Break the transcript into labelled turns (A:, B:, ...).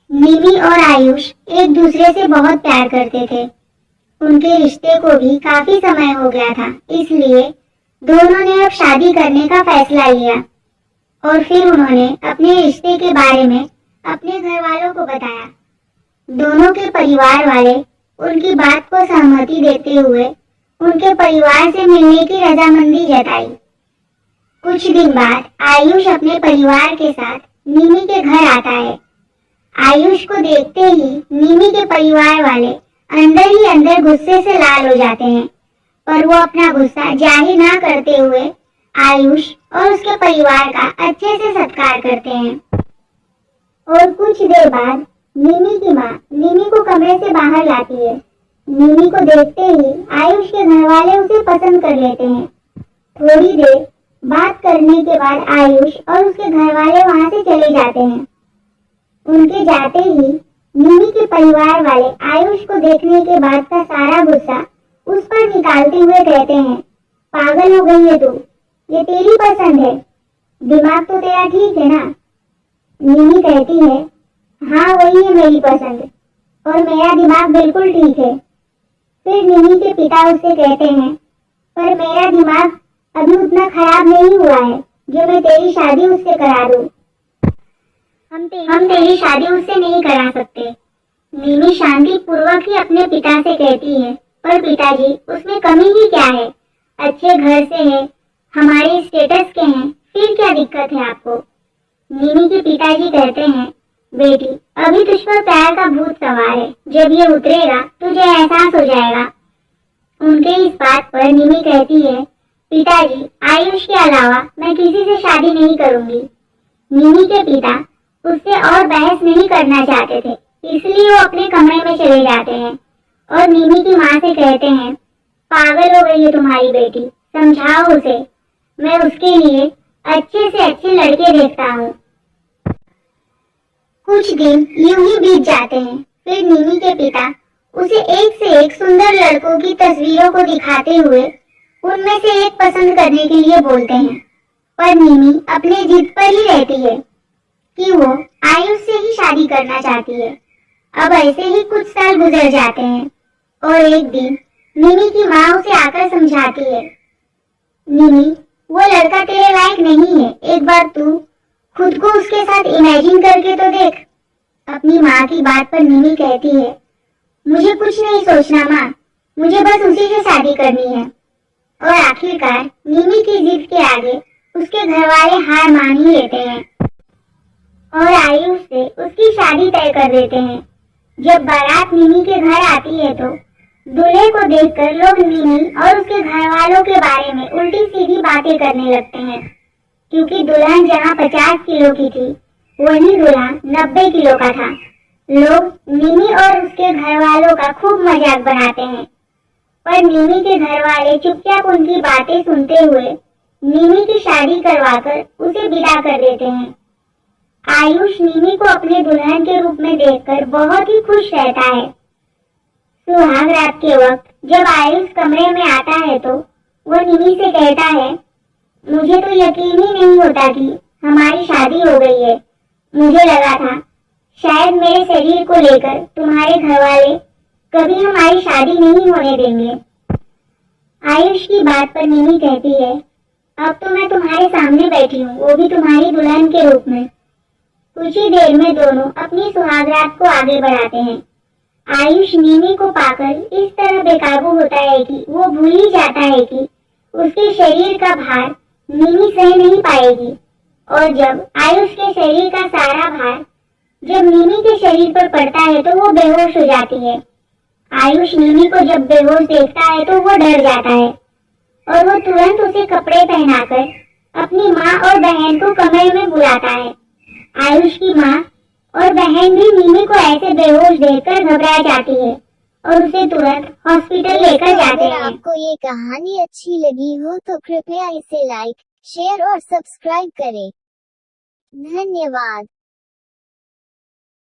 A: मिमी और आयुष एक दूसरे से बहुत प्यार करते थे। उनके रिश्ते को भी काफी समय हो गया था, इसलिए दोनों ने अब शादी करने का फैसला लिया। और फिर उन्होंने अपने रिश्ते के बारे में अपने घर वालों को बताया। दोनों के परिवार वाले उनकी बात को सहमति देते हुए उनके परिवार से मिलने की रजामंदी जताई। कुछ दिन बाद आयुष अपने परिवार के साथ मिमी के घर आता है। आयुष को देखते ही मिमी के परिवार वाले अंदर ही अंदर गुस्से से लाल हो जाते हैं, पर वो अपना गुस्सा जाहिर ना करते हुए आयुष और उसके परिवार का अच्छे से सत्कार करते हैं। और कुछ देर बाद मिमी की माँ मिमी को कमरे से बाहर लाती है। मिमी को देखते ही आयुष के घर वाले उसे पसंद कर लेते हैं। थोड़ी देर बात करने के बाद आयुष और उसके घर वाले वहां से चले जाते हैं। उनके जाते ही मिमी के परिवार वाले आयुष को देखने के बाद का सारा गुस्सा उस पर निकालते हुए कहते हैं, पागल हो गई है तू, ये तेरी पसंद है, दिमाग तो तेरा ठीक है ना। मिमी कहती है, हाँ वही है मेरी पसंद और मेरा दिमाग बिल्कुल ठीक है। फिर मिमी के पिता उससे कहते हैं, पर मेरा दिमाग अभी उतना खराब नहीं हुआ है जो मैं तेरी शादी उससे करा दूं। हम तेरी शादी उससे नहीं करा सकते। मिमी शांति पूर्वक ही अपने पिता से कहती है, पर पिताजी उसमें कमी ही क्या है, अच्छे घर से है, हमारे स्टेटस के हैं, फिर क्या दिक्कत है आपको। मिमी के पिताजी कहते हैं, बेटी अभी तुझ पर प्यार का भूत सवार है, जब ये उतरेगा तुझे एहसास हो जाएगा। उनके इस बात पर मिमी कहती है, पिताजी आयुष के अलावा मैं किसी से शादी नहीं करूंगी। मिमी के पिता उससे और बहस नहीं करना चाहते थे, इसलिए वो अपने कमरे में चले जाते हैं और मिमी की माँ से कहते हैं, पागल हो गई है तुम्हारी बेटी, समझाओ उसे, मैं उसके लिए अच्छे से अच्छे लड़के देखता हूँ। कुछ दिन यूं ही बीत जाते हैं। फिर मिमी के पिता उसे एक से एक सुंदर लड़कों की तस्वीरों को दिखाते हुए उनमें से एक पसंद करने के लिए बोलते हैं, पर मिमी अपने जिद पर ही रहती है कि वो आयुष से ही शादी करना चाहती है। अब ऐसे ही कुछ साल गुजर जाते हैं और एक दिन मिमी की माँ उसे आकर समझाती है, मिमी वो लड़का तेरे लायक नहीं है, एक बार तू खुद को उसके साथ इमेजिन करके तो देख। अपनी माँ की बात पर मिमी कहती है, मुझे कुछ नहीं सोचना माँ, मुझे बस उसी से शादी करनी है। और आखिरकार मिमी की जिद के आगे उसके घर वाले हार मान ही लेते हैं और आयुष से उसकी शादी तय कर देते हैं। जब बारात मिमी के घर आती है तो दूल्हे को देखकर लोग मिमी और उसके घर वालों के बारे में उल्टी सीधी बातें करने लगते हैं, क्योंकि दुल्हन जहाँ 50 किलो की थी वहीं दूल्हा 90 किलो का था। लोग मिमी और उसके घर वालों का खूब मजाक बनाते हैं, पर मिमी के घर वाले चुपचाप उनकी बातें सुनते हुए मिमी की शादी करवाकर उसे विदा कर देते हैं। आयुष मिमी को अपने दुल्हन के रूप में देखकर बहुत ही खुश रहता है। सुहाग रात के वक्त जब आयुष कमरे में आता है तो वो मिमी से कहता है, मुझे तो यकीन ही नहीं होता कि हमारी शादी हो गई है। मुझे लगा था शायद मेरे शरीर को लेकर तुम्हारे घर वाले कभी हमारी शादी नहीं होने देंगे। आयुष की बात पर मिमी कहती है, अब तो मैं तुम्हारे सामने बैठी हूँ, वो भी तुम्हारी दुल्हन के रूप में। कुछ ही देर में दोनों अपनी सुहागरात को आगे बढ़ाते हैं। आयुष मिमी को पाकर इस तरह बेकाबू होता है कि वो भूल ही जाता है कि उसके शरीर का भार मिमी सह नहीं पाएगी। और जब आयुष के शरीर का सारा भार जब मिमी के शरीर पर पड़ता है तो वो बेहोश हो जाती है। आयुष मिमी को जब बेहोश देखता है तो वो डर जाता है और वो तुरंत उसे कपड़े पहनाकर अपनी माँ और बहन को कमरे में बुलाता है। आयुष की माँ और बहन भी मिमी को ऐसे बेहोश देखकर घबरा जाती है और उसे तुरंत हॉस्पिटल लेकर जाते हैं।
B: अगर आपको ये कहानी अच्छी लगी हो तो कृपया इसे लाइक, शेयर और सब्सक्राइब करें। धन्यवाद।